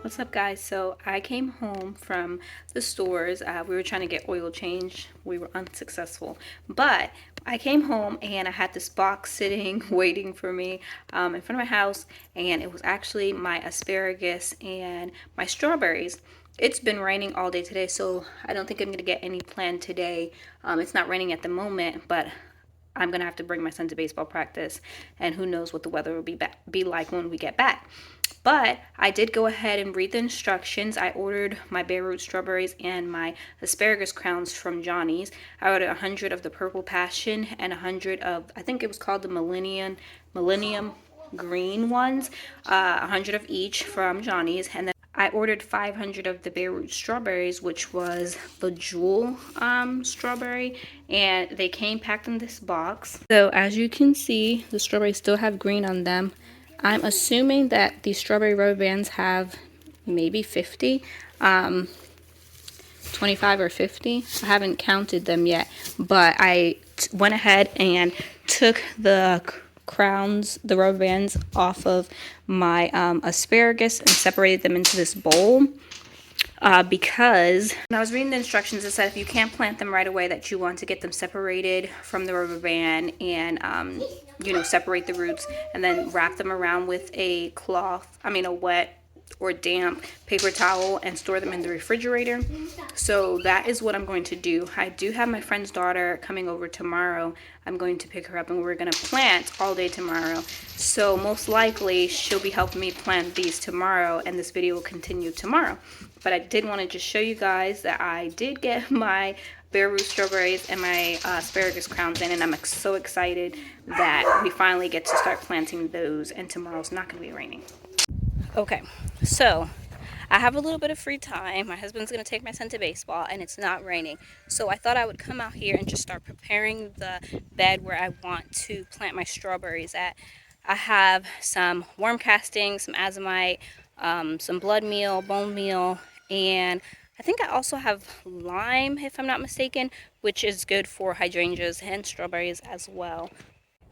What's up, guys? So I came home from the stores. We were trying to get oil change. We were unsuccessful, but I came home and I had this box sitting waiting for me in front of my house, and it was actually my asparagus and my strawberries. It's been raining all day today, so I don't think I'm gonna get any planned today. It's not raining at the moment, but I'm gonna have to bring my son to baseball practice, and who knows what the weather will be like when we get back. But I did go ahead and read the instructions. I ordered my Barefoot Strawberries and my asparagus crowns from Johnny's. I ordered 100 of the Purple Passion and 100 of, I think it was called the Millennium green ones, 100 of each from Johnny's. And then I ordered 500 of the Barefoot Strawberries, which was the Jewel strawberry, and they came packed in this box. So as you can see, the strawberries still have green on them. I'm assuming that these strawberry rubber bands have maybe 50, 25 or 50. I haven't counted them yet, but I went ahead and took the crowns, the rubber bands off of my asparagus and separated them into this bowl. Because when I was reading the instructions, it said if you can't plant them right away, that you want to get them separated from the rubber band and separate the roots and then wrap them around with a wet or damp paper towel and store them in the refrigerator. So that is what I'm going to do. I do have my friend's daughter coming over tomorrow. I'm going to pick her up and we're going to plant all day tomorrow. So most likely she'll be helping me plant these tomorrow, and this video will continue tomorrow. But I did want to just show you guys that I did get my Barefoot Strawberries and my asparagus crowns in, and I'm so excited that we finally get to start planting those, and tomorrow's not going to be raining. Okay, so I have a little bit of free time. My husband's going to take my son to baseball, and it's not raining. So I thought I would come out here and just start preparing the bed where I want to plant my strawberries at. I have some worm castings, some azomite, some blood meal, bone meal, and I think I also have lime, if I'm not mistaken, which is good for hydrangeas and strawberries as well.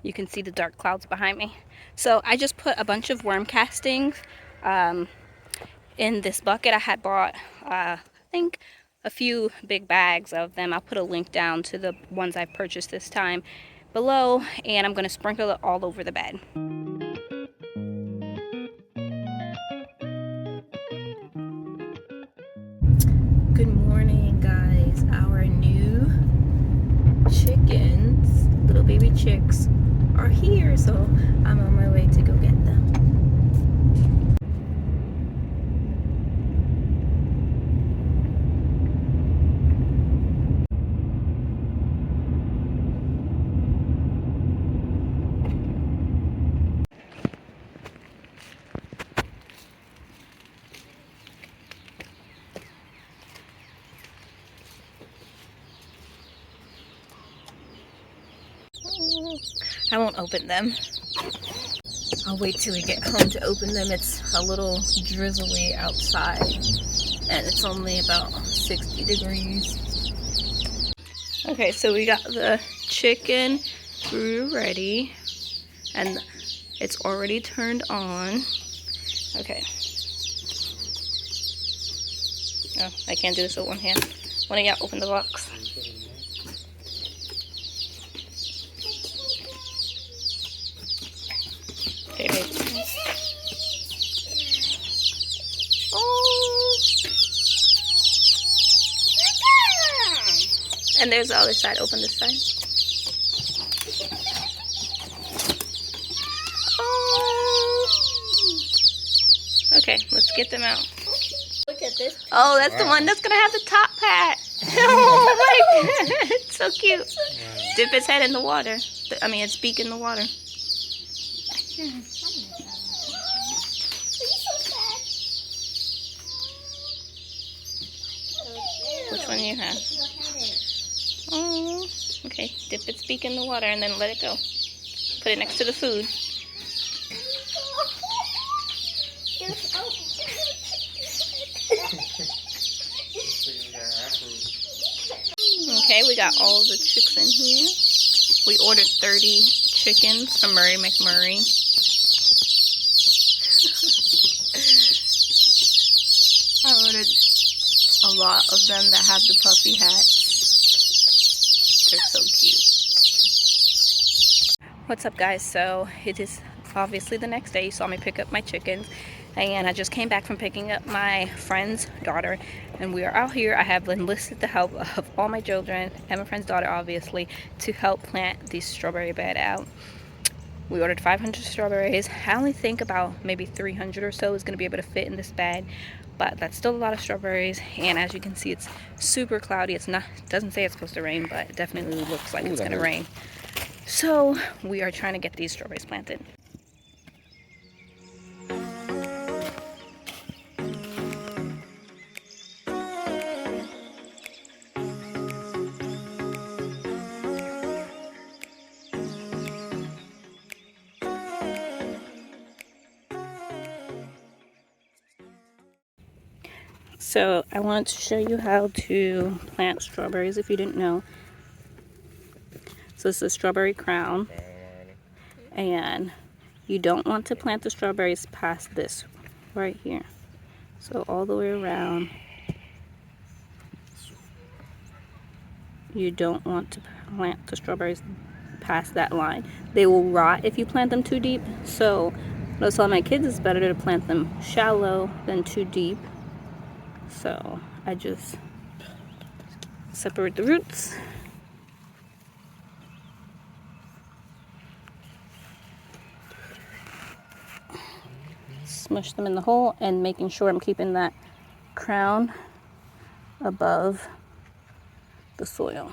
You can see the dark clouds behind me. So I just put a bunch of worm castings in this bucket. I had bought, I think, a few big bags of them. I'll put a link down to the ones I purchased this time below, and I'm going to sprinkle it all over the bed. Good morning, guys. Our new chickens, little baby chicks, are here, so I'm on my way to go get them. I won't open them. I'll wait till we get home to open them. It's a little drizzly outside, and it's only about 60 degrees. Okay, so we got the chicken brew ready, and it's already turned on. Okay. Oh, I can't do this with one hand. One of y'all open the box. Okay. Oh. And there's the other side. Open this side. Oh. Okay, let's get them out. Look at this. Oh, that's the one that's gonna have the top hat. Oh my god, it's so cute. Dip its head in the water. Its beak in the water. Which one do you have? Oh, okay. Dip its beak in the water and then let it go. Put it next to the food. Okay, we got all the chicks in here. We ordered 30 chickens from Murray McMurray. lot of them that have the puffy hats. They're so cute. What's up, guys? So it is obviously the next day. You saw me pick up my chickens, and I just came back from picking up my friend's daughter, and we are out here. I have enlisted the help of all my children and my friend's daughter, obviously, to help plant the strawberry bed out. We ordered 500 strawberries. I only think about maybe 300 or so is going to be able to fit in this bed, but that's still a lot of strawberries. And as you can see, it's super cloudy. It doesn't say it's supposed to rain, but it definitely looks like it's going to rain. So we are trying to get these strawberries planted. So I wanted to show you how to plant strawberries if you didn't know. So this is a strawberry crown, and you don't want to plant the strawberries past this right here. So all the way around, you don't want to plant the strawberries past that line. They will rot if you plant them too deep. So what I was telling my kids, it's better to plant them shallow than too deep. So I just separate the roots. Smush them in the hole, and making sure I'm keeping that crown above the soil.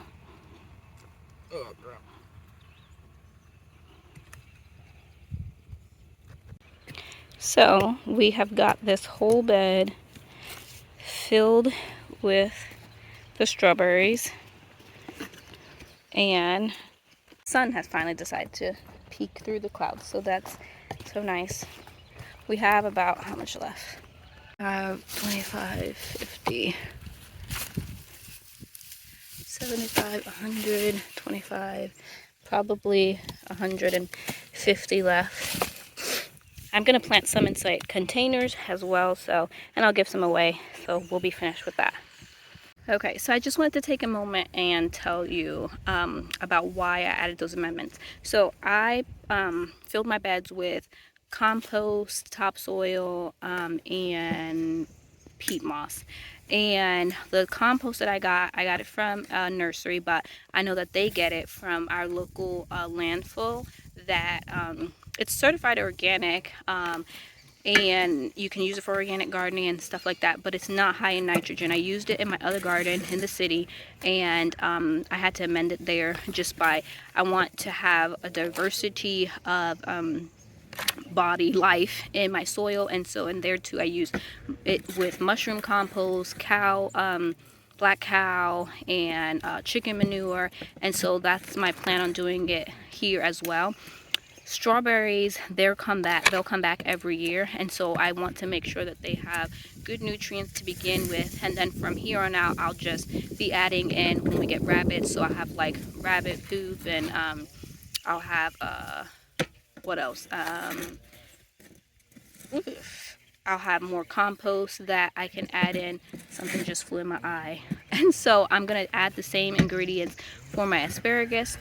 So we have got this whole bed filled with the strawberries, and the sun has finally decided to peek through the clouds, so that's so nice. We have about, how much left? 25, 50, 75, 100, 25, probably 150 left. I'm going to plant some inside containers as well, and I'll give some away, so we'll be finished with that. Okay, so I just wanted to take a moment and tell you about why I added those amendments. So I filled my beds with compost, topsoil, and peat moss. And the compost that I got it from a nursery, but I know that they get it from our local landfill that it's certified organic, and you can use it for organic gardening and stuff like that, but it's not high in nitrogen. I used it in my other garden in the city, and I had to amend it there just by, I want to have a diversity of body life in my soil, and so in there too I use it with mushroom compost, black cow, and chicken manure, and so that's my plan on doing it here as well. Strawberries, they'll come back every year, and so I want to make sure that they have good nutrients to begin with, and then from here on out I'll just be adding in when we get rabbits. So I have like rabbit poop, and I'll have what else, I'll have more compost that I can add in. Something just flew in my eye. And so I'm going to add the same ingredients for my asparagus.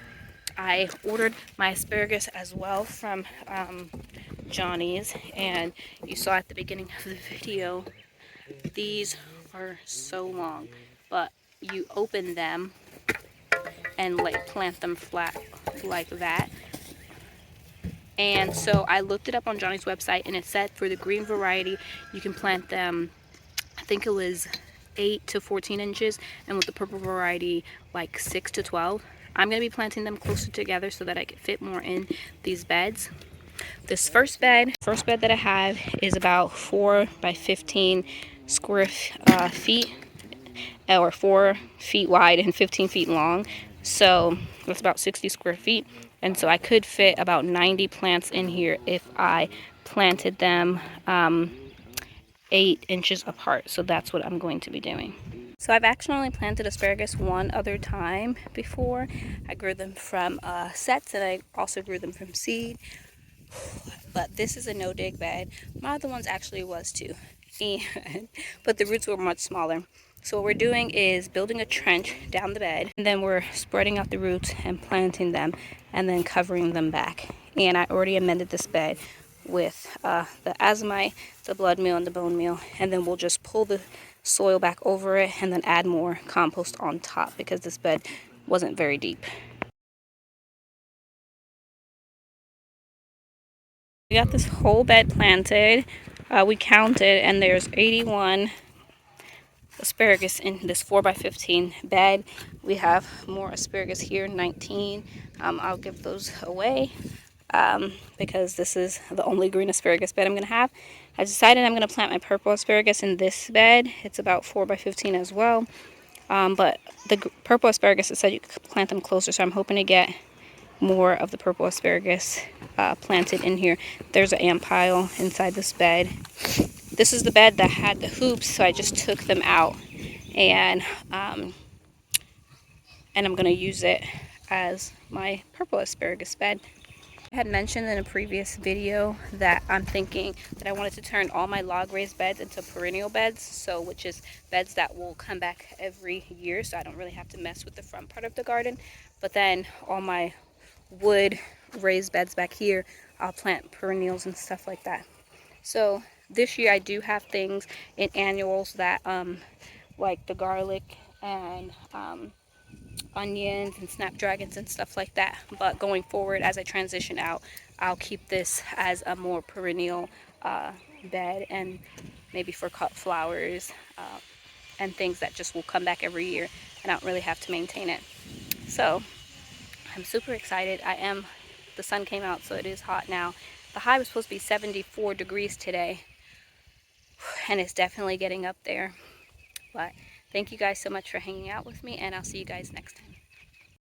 I ordered my asparagus as well from Johnny's, and you saw at the beginning of the video, these are so long, but you open them and like plant them flat like that. And so I looked it up on Johnny's website, and it said for the green variety you can plant them, I think it was 8 to 14 inches, and with the purple variety like 6 to 12. I'm going to be planting them closer together so that I can fit more in these beds. This first bed that I have is about 4 by 15 square feet, or 4 feet wide and 15 feet long. So that's about 60 square feet. And so I could fit about 90 plants in here if I planted them 8 inches apart. So that's what I'm going to be doing. So I've actually only planted asparagus one other time before. I grew them from sets, and I also grew them from seed. But this is a no-dig bed. My other ones actually was too. But the roots were much smaller. So what we're doing is building a trench down the bed, and then we're spreading out the roots and planting them, and then covering them back. And I already amended this bed with the azomite, the blood meal, and the bone meal, and then we'll just pull the soil back over it and then add more compost on top because this bed wasn't very deep. We got this whole bed planted. We counted, and there's 81 asparagus in this 4x15 bed. We have more asparagus here, 19. I'll give those away because this is the only green asparagus bed I'm going to have. I decided I'm going to plant my purple asparagus in this bed. It's about 4x15 as well. But the purple asparagus, it said you could plant them closer, so I'm hoping to get more of the purple asparagus planted in here. There's an ant pile inside this bed. This is the bed that had the hoops, so I just took them out, and I'm going to use it as my purple asparagus bed. I had mentioned in a previous video that I'm thinking that I wanted to turn all my log raised beds into perennial beds, so which is beds that will come back every year, so I don't really have to mess with the front part of the garden. But then all my wood raised beds back here, I'll plant perennials and stuff like that. So this year I do have things in annuals that like the garlic and onions and snapdragons and stuff like that. But going forward, as I transition out, I'll keep this as a more perennial bed, and maybe for cut flowers and things that just will come back every year and I don't really have to maintain it. So I'm super excited. The sun came out, so it is hot now. The high was supposed to be 74 degrees today, and it's definitely getting up there. But thank you guys so much for hanging out with me, and I'll see you guys next time.